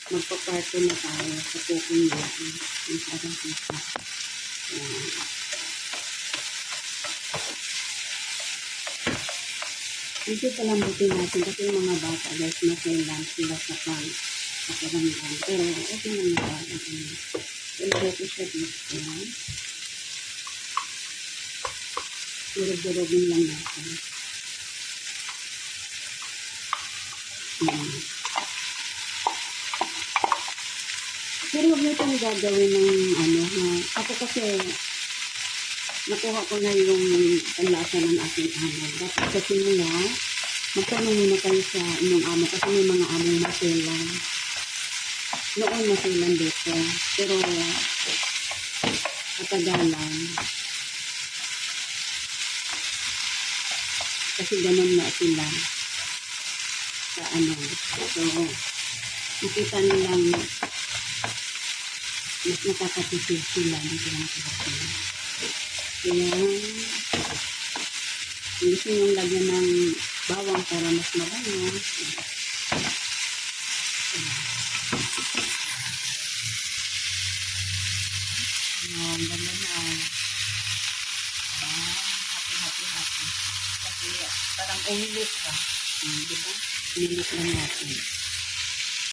magpaparto na tayo sa cooking natin. Yung parang pizza. Ayan. Dito palambutin natin kasi yung mga bata guys maselan sila sa pakiramdam. Pero okay naman tayo. Ilagay ko siya dito. Durog-durogin lang natin. Ayan. Pero huwag na itong gagawin ng ano, ako kasi nakuha ko na yung panlasa ng aking amo. Dapat sa simula, magtanong muna kayo sa inyong amo kasi may mga among maselan. Noon maselan dito. Pero katagalan. Kasi ganun na sila sa ano. So, nakita nilang mas nakakatipid sila dito lang sila. Kaya, gusto niyong lagyan ng bawang para mas marami. Ang ganda na. Happy. Kasi parang umilit ka. Diba? Umilit lang natin.